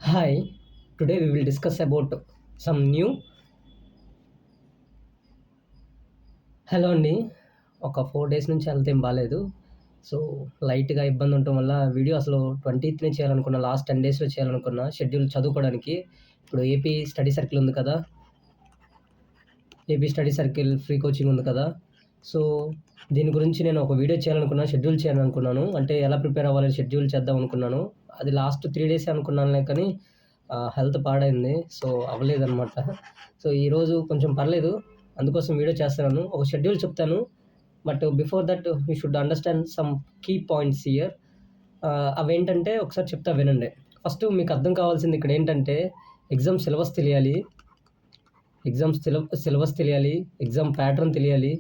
Hi, today we will discuss about some new. Hello అండి. ఒక 4 days నుంచి health ఏం బాలేదు. సో, లైట్‌గా ఇబ్బంది ఉండటం వల్ల వీడియో అసలు 20థ్‌నే చేయాలనుకున్నా. లాస్ట్ 10 డేస్‌లో చేయాలనుకున్నా షెడ్యూల్ చదువుకోవడానికి. ఇప్పుడు ఏపీ స్టడీ సర్కిల్ ఉంది కదా! AP study circle free coaching ఉంది కదా! సో, దీని గురించి నేను ఒక వీడియో చేయాలనుకున్నా. షెడ్యూల్ చేయాలనుకున్నాను. అంటే ఎలా ప్రిపేర్ అవ్వాలని షెడ్యూల్ చేద్దాం అనుకున్నాను. అది లాస్ట్ 3 డేసే అనుకున్నానులే కానీ హెల్త్ పాడైంది. సో, అవ్వలేదనమాట. సో, ఈరోజు కొంచెం పర్లేదు. అందుకోసం వీడియో చేస్తున్నాను. ఒక షెడ్యూల్ చెప్తాను. But before that you should understand some key points here. అవేంటంటే ఒకసారి చెప్తా వినండి. ఫస్ట్ మీకు అర్థం కావాల్సింది ఇక్కడేంటంటే ఎగ్జామ్ సిలబస్ తెలియాలి. సిలబస్ తెలియాలి. ఎగ్జామ్ ప్యాటర్న్ తెలియాలి.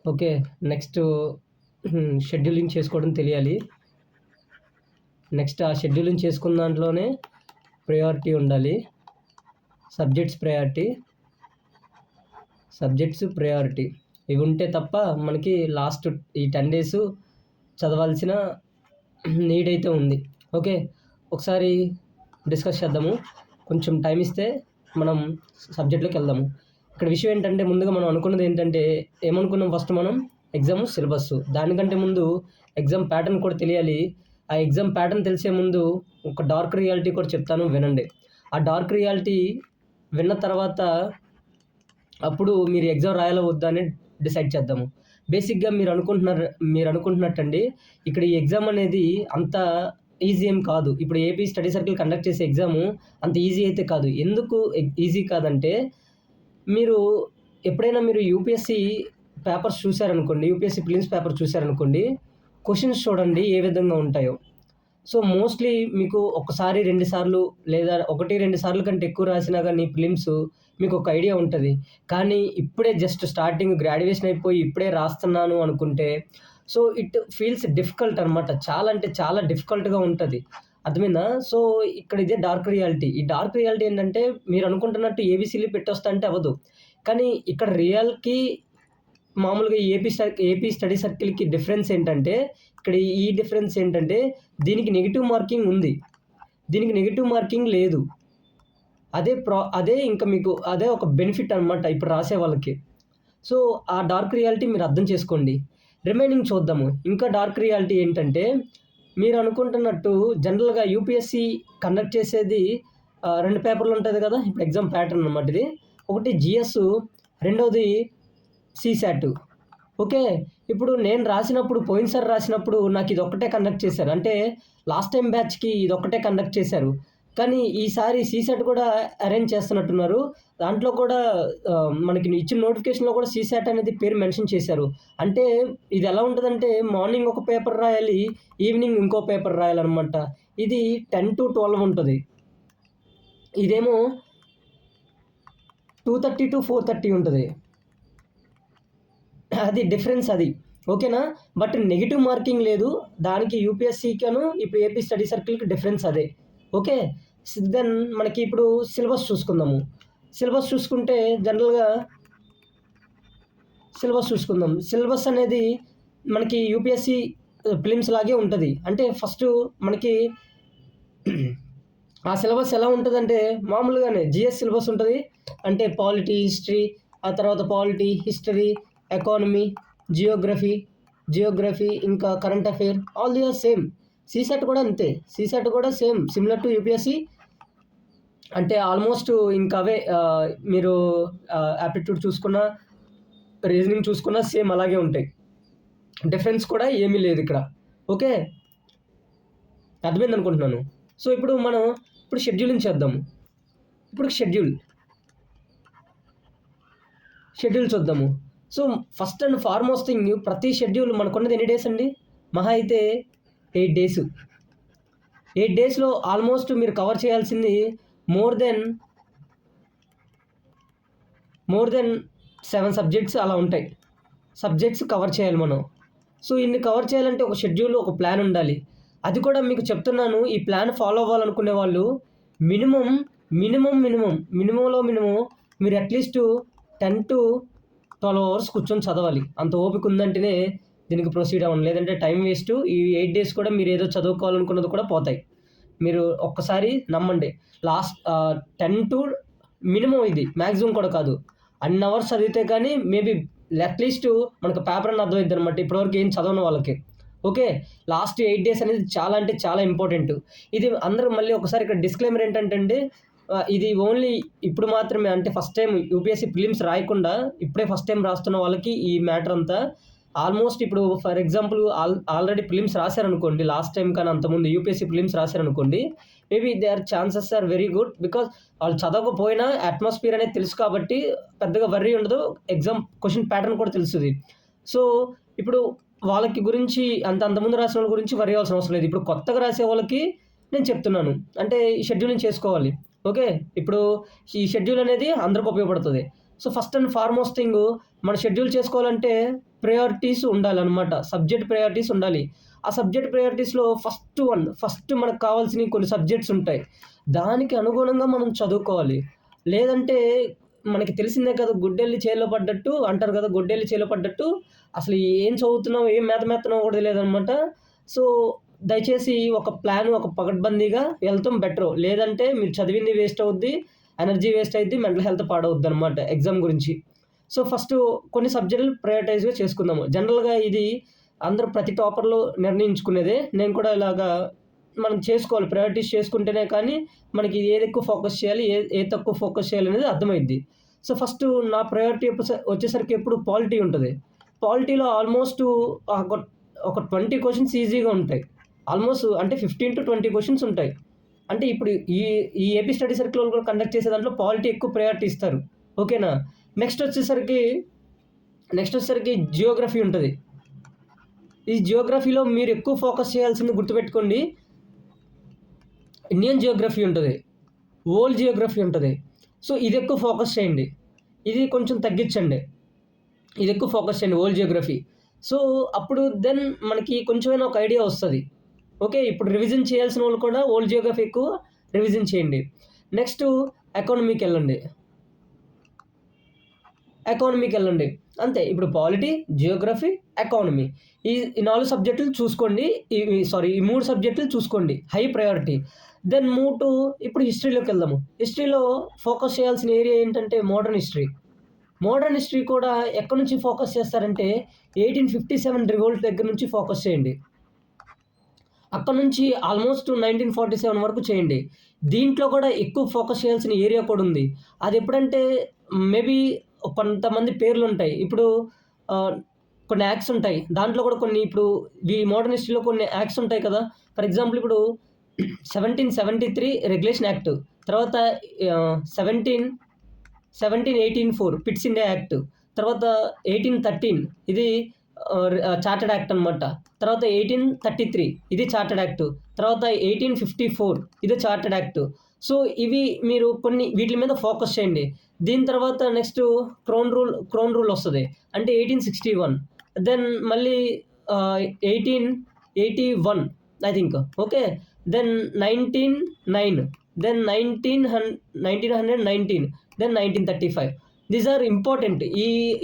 ఓకే. నెక్స్ట్ షెడ్యూలింగ్ చేసుకోవడం తెలియాలి. నెక్స్ట్ ఆ షెడ్యూలింగ్ చేసుకున్న దాంట్లోనే ప్రయారిటీ ఉండాలి. సబ్జెక్ట్స్ ప్రయారిటీ ఇవి ఉంటే తప్ప మనకి లాస్ట్ ఈ 10 డేస్ చదవాల్సిన నీడ్ అయితే ఉంది. ఓకే. ఒకసారి డిస్కస్ చేద్దాము. కొంచెం టైం ఇస్తే మనం సబ్జెక్ట్‌లోకి వెళ్దాము. ఇక్కడ విషయం ఏంటంటే ముందుగా మనం అనుకున్నది ఏంటంటే ఏమనుకున్నాం ఫస్ట్ మనం ఎగ్జామ్ సిలబస్. దానికంటే ముందు ఎగ్జామ్ ప్యాటర్న్ కూడా తెలియాలి. ఆ ఎగ్జామ్ ప్యాటర్న్ తెలిసే ముందు ఒక డార్క్ రియాలిటీ కూడా చెప్తాను వినండి. ఆ డార్క్ రియాలిటీ విన్న తర్వాత అప్పుడు మీరు ఎగ్జామ్ రాయాలా వద్దా అని డిసైడ్ చేద్దాము. బేసిక్‌గా మీరు అనుకుంటున్నట్టండి ఇక్కడ ఈ ఎగ్జామ్ అనేది అంత ఈజీ ఏం కాదు. ఇప్పుడు ఏపీ స్టడీ సర్కిల్ కండక్ట్ చేసే ఎగ్జాము అంత ఈజీ అయితే కాదు. ఎందుకు ఈజీ కాదంటే మీరు ఎప్పుడైనా మీరు యూపీఎస్‌సి పేపర్స్ చూసారనుకోండి, యూపీఎస్‌సి ప్రిలిమ్స్ పేపర్ చూసారనుకోండి, క్వెషన్స్ చూడండి ఏ విధంగా ఉంటాయో. సో, మోస్ట్‌లీ మీకు ఒకసారి, 2 సార్లు లేదా 1, 2 సార్లు కంటే ఎక్కువ రాసినా గానీ ప్రిలిమ్స్ మీకొక ఐడియా ఉంటది. కానీ ఇప్పుడే జస్ట్ స్టార్టింగ్ గ్రాడ్యుయేషన్ అయిపోయి ఇప్పుడే రాస్తున్నాను అనుకుంటే, సో, ఇట్ ఫీల్స్ డిఫికల్ట్ అనమాట. చాలా అంటే చాలా డిఫికల్ట్‌గా ఉంటది. అర్థమైందా? సో, ఇక్కడ ఇదే డార్క్ రియాలిటీ. ఈ డార్క్ రియాలిటీ ఏంటంటే మీరనుకుంటున్నట్టు ఏబీసీలు పెట్టొస్తా అంటే అవ్వదు. కానీ ఇక్కడ రియల్‌కి మామూలుగా ఏపీ స్టడీ సర్కిల్‌కి డిఫరెన్స్ ఏంటంటే, ఇక్కడ ఈ డిఫరెన్స్ ఏంటంటే, దీనికి నెగెటివ్ మార్కింగ్ ఉంది. దీనికి నెగెటివ్ మార్కింగ్ లేదు. అదే ఇంకా మీకు అదే ఒక బెనిఫిట్ అనమాట ఇప్పుడు రాసే వాళ్ళకి. సో, ఆ డార్క్ రియాలిటీ మీరు అర్థం చేసుకోండి. రిమైనింగ్ చూద్దాము. ఇంకా డార్క్ రియాలిటీ ఏంటంటే, మీరు అనుకుంటున్నట్టు జనరల్‌గా యూపీఎస్‌సి కండక్ట్ చేసేది 2 పేపర్‌లు ఉంటది కదా! ఇప్పుడు ఎగ్జామ్ ప్యాటర్న్ అనమాట ఇది. ఒకటి జీఎస్, రెండోది సీసాట్. ఓకే. ఇప్పుడు నేను రాసినప్పుడు పోయినసారి రాసినప్పుడు నాకిదొక్కటే కండక్ట్ చేశారు. అంటే లాస్ట్ టైమ్ బ్యాచ్‌కి ఇదొక్కటే కండక్ట్ చేశారు. కానీ ఈసారి సీసాట్ కూడా అరేంజ్ చేస్తున్నట్టున్నారు. దాంట్లో కూడా మనకి ఇచ్చిన నోటిఫికేషన్‌లో కూడా సీసాట్ అనేది పేరు మెన్షన్ చేశారు. అంటే ఇదెలా ఉంటదంటే మార్నింగ్ ఒక పేపర్ రాయాలి, ఈవినింగ్ ఇంకో పేపర్ రాయాలనమాట. ఇది 10-12 ఉంటది. ఇదేమో 2:30-4:30 ఉంటది. అది డిఫరెన్స్ అది. ఓకేనా? బట్ నెగెటివ్ మార్కింగ్ లేదు. దానికి యూపీఎస్‌సికను ఇప్పుడు ఏపీ స్టడీ సర్కిల్‌కి డిఫరెన్స్ అదే. ఓకే. దెన్ మనకి ఇప్పుడు సిలబస్ చూసుకుందాము. సిలబస్ చూసుకుంటే జనరల్‌గా సిలబస్ అనేది మనకి యూపీఎస్‌సి ప్రిలిమ్స్ లాగే ఉంటది. అంటే ఫస్టు మనకి ఆ సిలబస్ ఎలా ఉంటదంటే మామూలుగానే జీఎస్ సిలబస్ ఉంటది. అంటే పాలిటీ, హిస్టరీ, ఆ తర్వాత హిస్టరీ, ఎకానమీ, జియోగ్రఫీ ఇంకా current affair all the are same. CSAT కూడా అంతే. సీసాట్ కూడా సేమ్ సిమిలర్ టు యూపీఎస్‌సి. అంటే ఆల్మోస్ట్ ఇంకా అవే మీరు యాప్టిట్యూడ్ చూసుకున్నా, రీజనింగ్ చూసుకున్నా సేమ్ అలాగే ఉంటాయి. డిఫరెన్స్ కూడా ఏమీ లేదిక్కడ. ఓకే. అర్థమైందనుకుంటున్నాను. సో, ఇప్పుడు షెడ్యూలింగ్ చేద్దాము. ఇప్పుడు షెడ్యూల్ చూద్దాము. So, first and foremost thing ప్రతి షెడ్యూల్ మనకున్నది ఎన్ని డేస్ అండి? మహా అయితే 8 డేస్. 8 డేస్‌లో ఆల్మోస్ట్ మీరు కవర్ చేయాల్సింది మోర్ దెన్ 7 సబ్జెక్ట్స్ అలా ఉంటాయి. సబ్జెక్ట్స్ కవర్ చేయాలి మనం. సో, ఇన్ని కవర్ చేయాలంటే ఒక షెడ్యూల్, ఒక ప్లాన్ ఉండాలి. అది కూడా మీకు చెప్తున్నాను. ఈ ప్లాన్ ఫాలో అవ్వాలనుకునే వాళ్ళు మినిమమ్, మినిమంలో మినిమమ్ మీరు అట్‌లీస్ట్ 10-12 అవర్స్ కూర్చొని చదవాలి. అంత ఓపిక ఉందంటేనే దీనికి ప్రొసీడ్ అవ్వండి, లేదంటే టైం వేస్ట్. ఈ 8 డేస్ కూడా మీరు ఏదో చదువుకోవాలనుకున్నది కూడా పోతాయి. మీరు ఒక్కసారి నమ్మండి. లాస్ట్ 10 టు మినిమం, ఇది మ్యాక్సిమం కూడా కాదు, అన్ని అవర్స్ చదివితే కానీ మేబీ అట్లీస్ట్ మనకు పేపర్ అన్న అర్థమైద్ది అనమాట, ఇప్పటివరకు ఏం చదవని వాళ్ళకి. ఓకే, లాస్ట్ 8 డేస్ అనేది చాలా అంటే చాలా ఇంపార్టెంట్. ఇది అందరూ మళ్ళీ ఒకసారి ఇక్కడ డిస్క్లైమర్ ఏంటంటే అండి, ఇది ఓన్లీ ఇప్పుడు మాత్రమే, అంటే ఫస్ట్ టైం యూపీఎస్సీ ప్రిలిమ్స్ రాయకుండా ఇప్పుడే ఫస్ట్ టైం రాస్తున్న వాళ్ళకి ఈ మ్యాటర్ అంతా. ఆల్మోస్ట్ ఇప్పుడు ఫర్ ఎగ్జాంపుల్ ఆల్రెడీ ప్రిలిమ్స్ రాశారనుకోండి, లాస్ట్ టైం కానీ అంతకుముందు యూపీఎస్సీ ప్రిలిమ్స్ రాశారనుకోండి, maybe there chances are very good, because వాళ్ళు చదవకపోయినా అట్మాస్ఫియర్ అనేది తెలుసు కాబట్టి పెద్దగా వర్రీ ఉండదు, ఎగ్జామ్ క్వశ్చన్ ప్యాటర్న్ కూడా తెలుస్తుంది. సో ఇప్పుడు వాళ్ళకి గురించి అంతకుముందు రాసిన వాళ్ళ గురించి వర్రీ అవ్వాల్సిన అవసరం లేదు. ఇప్పుడు కొత్తగా రాసే వాళ్ళకి నేను చెప్తున్నాను, అంటే ఈ షెడ్యూలింగ్ చేసుకోవాలి. ఓకే, ఇప్పుడు ఈ షెడ్యూల్ అనేది అందరికి ఉపయోగపడుతుంది. So first and foremost thing, మన షెడ్యూల్ చేసుకోవాలంటే ప్రయారిటీస్ ఉండాలన్నమాట, సబ్జెక్ట్ ప్రయారిటీస్ ఉండాలి. ఆ సబ్జెక్ట్ ప్రయారిటీస్లో ఫస్ట్ మనకు కావాల్సిన కొన్ని సబ్జెక్ట్స్ ఉంటాయి, దానికి అనుగుణంగా మనం చదువుకోవాలి. లేదంటే మనకి తెలిసిందే కదా, గుడ్డెల్లి చేలో పడ్డట్టు అంటారు కదా, గుడ్డెల్లి చేలో పడ్డట్టు అసలు ఏం చదువుతున్నావు, ఏం మేతమేస్తున్నావు కూడా తెలియదనమాట. సో దయచేసి ఒక ప్లాన్, ఒక పకడ్బందీగా వెళ్తాం బెటర్. లేదంటే మీరు చదివింది వేస్ట్ అవుద్ది, ఎనర్జీ వేస్ట్ అవుద్ది, మెంటల్ హెల్త్ పాడవుద్ది అనమాట ఎగ్జామ్ గురించి. సో ఫస్ట్ కొన్ని సబ్జెక్టులు ప్రయారిటైజ్గా చేసుకుందాము. జనరల్గా ఇది అందరూ ప్రతి టాపర్లో నిర్ణయించుకునేదే. నేను కూడా ఇలాగా మనం చేసుకోవాలి, ప్రయారిటీస్ చేసుకుంటేనే కానీ మనకి ఏది ఎక్కువ ఫోకస్ చేయాలి, ఏది తక్కువ ఫోకస్ చేయాలి అనేది అర్థమైద్ది. సో ఫస్ట్ నా ప్రయారిటీ వచ్చేసరికి ఎప్పుడు పాలిటీ ఉంటుంది. పాలిటీలో ఆల్మోస్ట్ ఒక 20 క్వశ్చన్స్ ఈజీగా ఉంటాయి. ఆల్మోస్ట్ అంటే 15 to 20 క్వశ్చన్స్ ఉంటాయి. అంటే ఇప్పుడు ఈ ఏపీ స్టడీ సర్కిల్ వాళ్ళు కూడా కండక్ట్ చేసే దాంట్లో పాలిటీ ఎక్కువ ప్రయారిటీ ఇస్తారు. ఓకేనా. నెక్స్ట్ వచ్చేసరికి జియోగ్రఫీ ఉంటుంది. ఈ జియోగ్రఫీలో మీరు ఎక్కువ ఫోకస్ చేయాల్సింది గుర్తుపెట్టుకోండి, ఇండియన్ జియోగ్రఫీ ఉంటుంది, వరల్డ్ జియోగ్రఫీ ఉంటుంది. సో ఇది ఎక్కువ ఫోకస్ చేయండి, ఇది కొంచెం తగ్గించండి, ఇది ఎక్కువ ఫోకస్ చేయండి వరల్డ్ జియోగ్రఫీ. సో అప్పుడు దెన్ మనకి కొంచెమైనా ఒక ఐడియా వస్తుంది. ఓకే, ఇప్పుడు రివిజన్ చేయాల్సిన వాళ్ళు కూడా వరల్డ్ జియోగ్రఫీ ఎక్కువ రివిజన్ చేయండి. నెక్స్ట్ ఎకానమీకి వెళ్ళండి, అంతే. ఇప్పుడు పాలిటీ, జియోగ్రఫీ, ఎకానమీ, ఈ 4 సబ్జెక్టులు చూసుకోండి. ఈ 3 సబ్జెక్టులు చూసుకోండి, high priority. Then move to ఇప్పుడు హిస్టరీలోకి వెళ్దాము. హిస్టరీలో ఫోకస్ చేయాల్సిన ఏరియా ఏంటంటే మోడర్న్ హిస్టరీ కూడా ఎక్కడి నుంచి ఫోకస్ చేస్తారంటే 1857 రివోల్ట్ దగ్గర నుంచి ఫోకస్ చేయండి. అక్కడ నుంచి ఆల్మోస్ట్ 1947 వరకు చేయండి. దీంట్లో కూడా ఎక్కువ ఫోకస్ చేయాల్సిన ఏరియా కూడా ఉంది. అది ఎప్పుడంటే మేబీ కొంతమంది పేర్లు ఉంటాయి. ఇప్పుడు కొన్ని యాక్ట్స్ ఉంటాయి, దాంట్లో కూడా కొన్ని ఇప్పుడు ఈ మోడర్న్ హిస్టరీలో కొన్ని యాక్ట్స్ ఉంటాయి కదా. ఫర్ ఎగ్జాంపుల్ ఇప్పుడు 1773 రెగ్యులేషన్ యాక్ట్, తర్వాత 1784 పిట్స్ ఇండియా యాక్ట్, తర్వాత 1813 ఇది చార్టెడ్ యాక్ట్ అనమాట, తర్వాత 1833 ఇది చార్టెడ్ యాక్ట్, తర్వాత 1854 ఇది చార్టెడ్ యాక్ట్. సో ఇవి మీరు కొన్ని వీటి మీద ఫోకస్ చేయండి. దీని తర్వాత నెక్స్ట్ క్రౌన్ రూల్ వస్తుంది, అంటే 1861, దెన్ మళ్ళీ 1881 I think. Okay, then 1909, then 1919, then 1935. These are important,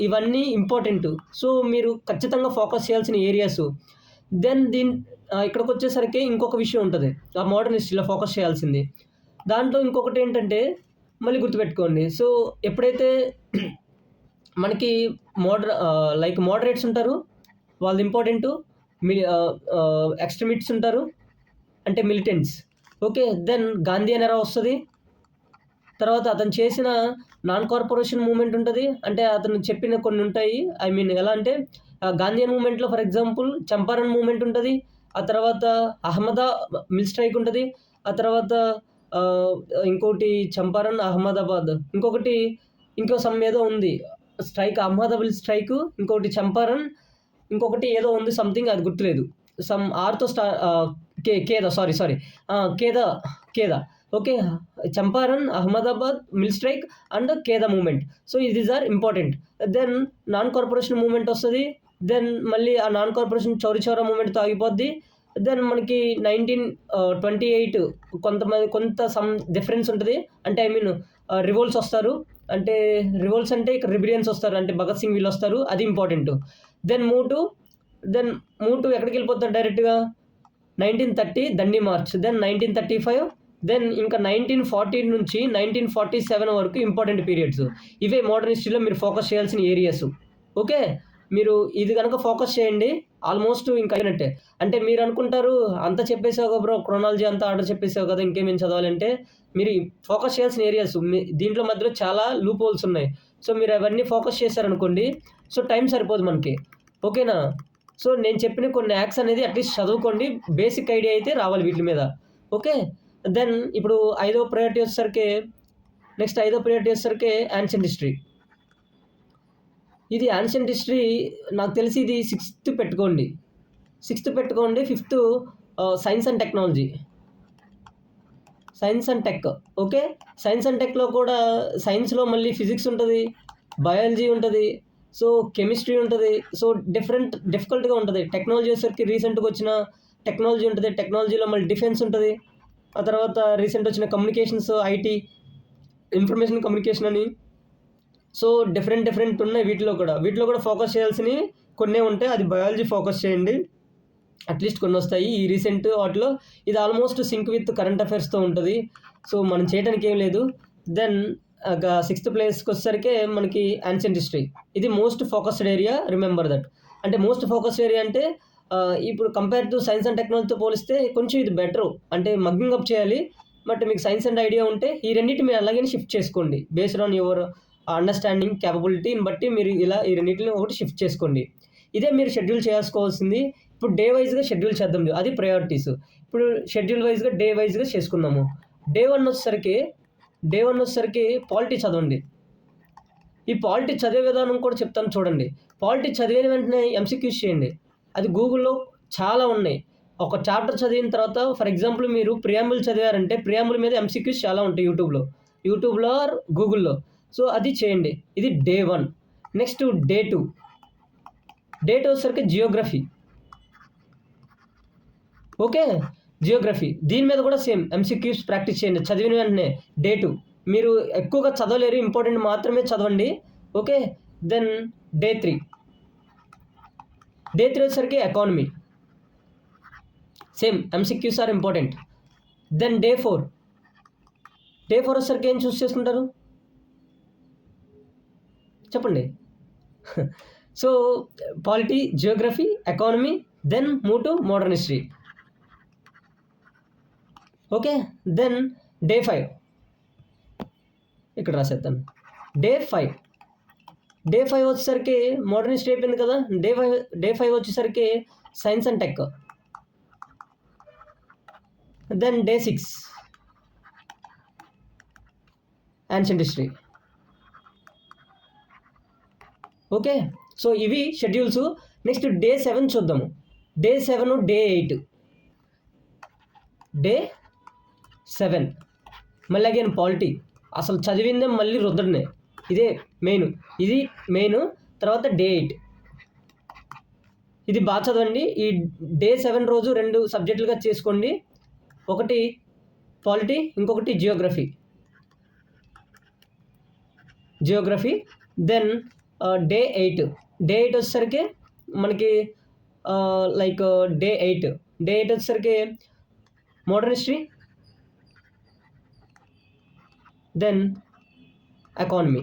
ఇవన్నీ ఇంపార్టెంట్. సో మీరు ఖచ్చితంగా ఫోకస్ చేయాల్సిన ఏరియాస్. దెన్ ఇక్కడికి వచ్చేసరికి ఇంకొక విషయం ఉంటుంది, ఆ మోడర్న్ హిస్టరీలో ఫోకస్ చేయాల్సింది. దాంట్లో ఇంకొకటి ఏంటంటే మళ్ళీ గుర్తుపెట్టుకోండి. సో ఎప్పుడైతే మనకి మోడరేట్స్ ఉంటారు, వాళ్ళు ఇంపార్టెంట్. ఎక్స్ట్రీమిస్ట్స్ ఉంటారు, అంటే మిలిటెంట్స్. ఓకే, దెన్ గాంధీయన్ ఎరా వస్తుంది. తర్వాత అతను చేసిన నాన్ కార్పొరేషన్ మూవ్మెంట్ ఉంటుంది, అంటే అతను చెప్పిన కొన్ని ఉంటాయి. ఐ మీన్ ఎలా అంటే గాంధీయన్ మూవ్మెంట్లో ఫర్ ఎగ్జాంపుల్ చంపారణ్ మూవ్మెంట్ ఉంటుంది, ఆ తర్వాత అహ్మదా మిల్ స్ట్రైక్ ఉంటుంది, ఆ తర్వాత ఇంకోటి చంపారణ్, అహ్మదాబాద్, ఇంకో సమ్ ఏదో ఉంది స్ట్రైక్, అహ్మదాబాద్ స్ట్రైక్, ఇంకోటి చంపారణ్, ఇంకొకటి ఏదో ఉంది సంథింగ్, అది గుర్తులేదు. సమ్ ఆర్తో Kheda. Okay, Champaran, Ahmedabad mill strike and Kheda movement. So these are important. Then non cooperation movement వస్తుంది, దెన్ మళ్ళీ ఆ నాన్ కార్పొరేషన్ చౌరీ చౌరా మూమెంట్తో ఆగిపోద్ది. దెన్ మనకి 1928 కొంత సమ్ డిఫరెన్స్ ఉంటుంది, అంటే ఐ మీన్ రివోల్ట్స్ వస్తారు, అంటే ఇక్కడ రిబిలియన్స్ వస్తారు, అంటే భగత్ సింగ్ వీళ్ళు వస్తారు, అది important. Then move to then move to ఎక్కడికి వెళ్ళిపోతారు డైరెక్ట్గా 1930 దండి మార్చ్, దెన్ 1935, దెన్ ఇంకా 1940 నుంచి 1947 వరకు ఇంపార్టెంట్ పీరియడ్స్. ఇవే మోడర్న్ హిస్టరీలో మీరు ఫోకస్ చేయాల్సిన ఏరియాస్. ఓకే, మీరు ఇది కనుక ఫోకస్ చేయండి ఆల్మోస్ట్ ఇంకా అయినట్టే. అంటే మీరు అనుకుంటారు అంతా చెప్పేసావు బ్రో, క్రోనాలజీ అంతా ఆర్డర్ చెప్పేసావు కదా, ఇంకేమేం చదవాలంటే మీరు ఫోకస్ చేయాల్సిన ఏరియాస్ దీంట్లో మధ్యలో చాలా లూప్ హోల్స్ ఉన్నాయి. సో మీరు అవన్నీ ఫోకస్ చేశారనుకోండి, సో టైం సరిపోదు మనకి. ఓకేనా? సో నేను చెప్పిన కొన్ని యాక్ట్స్ అనేది అట్లీస్ట్ చదువుకోండి, బేసిక్ ఐడియా అయితే రావాలి వీటి మీద. ఓకే, దెన్ ఇప్పుడు ఐదో ప్రయారిటీ వచ్చేసరికి యాన్షియంట్ హిస్టరీ. ఇది యాన్షియంట్ హిస్టరీ నాకు తెలిసి ఇది 6th పెట్టుకోండి. 6th పెట్టుకోండి. 5th science and technology, science and tech. Okay, science and టెక్లో కూడా సైన్స్లో మళ్ళీ ఫిజిక్స్ ఉంటుంది, బయాలజీ ఉంటుంది, సో కెమిస్ట్రీ ఉంటుంది, సో డిఫికల్ట్గా ఉంటుంది. టెక్నాలజీ వచ్చేసరికి రీసెంట్గా వచ్చిన టెక్నాలజీ ఉంటుంది, టెక్నాలజీలో మళ్ళీ డిఫెన్స్ ఉంటుంది. ఆ తర్వాత రీసెంట్ వచ్చిన కమ్యూనికేషన్స్, ఐటీ, ఇన్ఫర్మేషన్ కమ్యూనికేషన్ అని, సో డిఫరెంట్ ఉన్నాయి. వీటిలో కూడా ఫోకస్ చేయాల్సినవి కొన్నే ఉంటాయి. అది బయాలజీ ఫోకస్ చేయండి, అట్లీస్ట్ కొన్ని వస్తాయి ఈ రీసెంట్ వాటిలో. ఇది ఆల్మోస్ట్ సింక్ విత్ కరెంట్ అఫైర్స్తో ఉంటుంది, సో మనం చేయడానికి ఏం లేదు. దెన్ 6th ప్లేస్కి వచ్చేసరికి మనకి యాన్షియంట్ హిస్టరీ. ఇది most focused area, remember that. అంటే మోస్ట్ ఫోకస్డ్ ఏరియా అంటే ఇప్పుడు కంపేర్ టు సైన్స్ అండ్ టెక్నాలజీతో పోలిస్తే కొంచెం ఇది బెటరు. అంటే మగ్గింగ్ అప్ చేయాలి, బట్ మీకు సైన్స్ అండ్ ఐడియా ఉంటే ఈ రెండింటి మీరు అలాగే షిఫ్ట్ చేసుకోండి. బేస్డ్ ఆన్ యువర్ అండర్స్టాండింగ్ క్యాపబిలిటీని బట్టి మీరు ఇలా ఈ రెండింటిని ఒకటి షిఫ్ట్ చేసుకోండి. ఇదే మీరు షెడ్యూల్ చేసుకోవాల్సింది. ఇప్పుడు డే వైజ్గా షెడ్యూల్ చేద్దాం, అది ప్రయారిటీస్. ఇప్పుడు షెడ్యూల్ వైజ్గా డే వైజ్గా చేసుకుందాము. డే వన్ వచ్చేసరికి పాలిటీ చదవండి. ఈ పాలిటీ చదివే విధానం కూడా చెప్తాను చూడండి. పాలిటీ చదివిన వెంటనే ఎంసీక్యూస్ చేయండి. అది గూగుల్లో చాలా ఉన్నాయి. ఒక చాప్టర్ చదివిన తర్వాత ఫర్ ఎగ్జాంపుల్ మీరు ప్రియాంబుల్ చదివారంటే ప్రియాంబుల్ మీద ఎంసీక్యూస్ చాలా ఉంటాయి యూట్యూబ్లో ఆర్ గూగుల్లో. సో అది చేయండి. ఇది డే 1. నెక్స్ట్ డే 2 వచ్చేసరికి జియోగ్రఫీ. ఓకే, జియోగ్రఫీ దీని మీద కూడా సేమ్ ఎంసీక్యూస్ ప్రాక్టీస్ చేయండి చదివిన వెంటనే. డే 2 మీరు ఎక్కువగా చదవలేరు, ఇంపార్టెంట్ మాత్రమే చదవండి. ఓకే, దెన్ డే 3 వచ్చేసరికి economy, same MCQs are important. Then day 4 వచ్చేసరికి ఏం చూస్ చేసుకుంటారు చెప్పండి. So polity, geography, economy, then move to modern history. Okay, then day 5 ఇక్కడ రాసేద్దాను. డే 5 వచ్చేసరికి మోడర్న్ హిస్టరీ అయిపోయింది కదా. డే 5 వచ్చేసరికి science and tech. Then day 6 ancient history. Okay, so ఇవి షెడ్యూల్స్. నెక్స్ట్ డే 7 చూద్దాము. Day 7, day 8. డే 7 మళ్ళీ again polity, అసలు చదివిందే మళ్ళీ రుద్దడనే, ఇది మెయిన్. తర్వాత డే 8 ఇది బాగా చదవండి. ఈ డే 7 రోజు 2 సబ్జెక్టులుగా చేసుకోండి. ఒకటి పాలిటీ, ఇంకొకటి జియోగ్రఫీ. దెన్ డే 8 వచ్చేసరికి మనకి లైక్ డే 8 వచ్చేసరికి మోడర్న్ హిస్టరీ, దెన్ ఎకానమీ.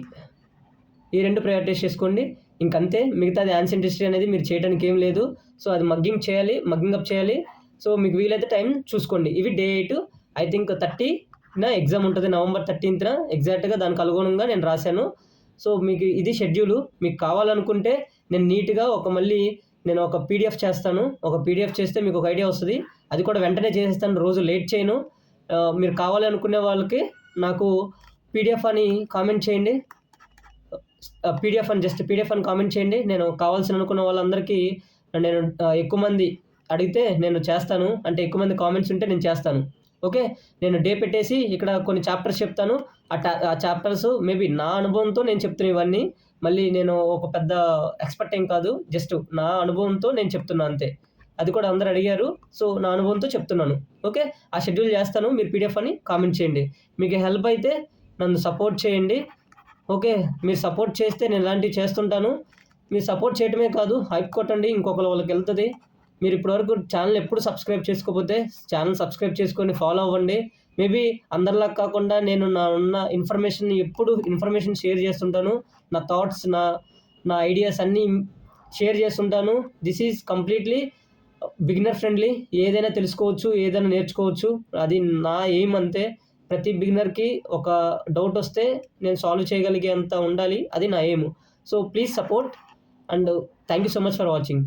ఈ 2 ప్రయారిటైజ్ చేసుకోండి. ఇంకంతే, మిగతాది యాన్షియంట్ హిస్టరీ అనేది మీరు చేయడానికి ఏం లేదు. సో అది మగ్గింగ్ అప్ చేయాలి. సో మీకు వీలైతే టైం చూసుకోండి. ఇవి డే 8. ఐ థింక్ 30న ఎగ్జామ్ ఉంటుంది, November 13th ఎగ్జాక్ట్గా దానికి అనుగుణంగా నేను రాశాను. సో మీకు ఇది షెడ్యూలు. మీకు కావాలనుకుంటే నేను నీట్గా మళ్ళీ నేను ఒక పీడిఎఫ్ చేస్తాను. ఒక పీడిఎఫ్ చేస్తే మీకు ఒక ఐడియా వస్తుంది. అది కూడా వెంటనే చేసేస్తాను, రోజు లేట్ చేయను. మీరు కావాలి అనుకునే వాళ్ళకి నాకు పీడిఎఫ్ అని కామెంట్ చేయండి. పీడిఎఫ్ అని కామెంట్ చేయండి. నేను కావాల్సిన అనుకున్న వాళ్ళందరికీ నేను ఎక్కువ మంది అడిగితే నేను చేస్తాను. అంటే ఎక్కువ మంది కామెంట్స్ ఉంటే నేను చేస్తాను. ఓకే, నేను డే పెట్టేసి ఇక్కడ కొన్ని చాప్టర్స్ చెప్తాను. ఆ చాప్టర్స్ మేబీ నా అనుభవంతో నేను చెప్తున్నా ఇవన్నీ. మళ్ళీ నేను ఒక పెద్ద ఎక్స్పర్ట్ ఏం కాదు, జస్ట్ నా అనుభవంతో నేను చెప్తున్నా అంతే. అది కూడా అందరు అడిగారు, సో నా అనుభవంతో చెప్తున్నాను. ఓకే, ఆ షెడ్యూల్ చేస్తాను. మీరు పీడిఎఫ్ అని కామెంట్ చేయండి. మీకు హెల్ప్ అయితే నన్ను సపోర్ట్ చేయండి. ఓకే, మీరు సపోర్ట్ చేస్తే నేను ఇలాంటివి చేస్తుంటాను. మీరు సపోర్ట్ చేయడమే కాదు, హైప్ కొట్టండి, ఇంకొకళ్ళ వాళ్ళకి వెళ్తుంది. మీరు ఇప్పటివరకు ఛానల్ ఎప్పుడు సబ్స్క్రైబ్ చేసుకోకపోతే ఛానల్ సబ్స్క్రైబ్ చేసుకొని ఫాలో అవ్వండి. మేబీ అందరిలా కాకుండా నేను ఉన్న ఇన్ఫర్మేషన్ షేర్ చేస్తుంటాను. నా థాట్స్, నా ఐడియాస్ అన్నీ షేర్ చేస్తుంటాను. This is completely beginner friendly. ఏదైనా తెలుసుకోవచ్చు, ఏదైనా నేర్చుకోవచ్చు. అది నా ఎయిమ్ అంతే. ప్రతి బిగినర్‌కి ఒక డౌట్ వస్తే నేను సాల్వ్ చేయగలిగేంత ఉండాలి. అది నా aim. So please support and thank you so much for watching.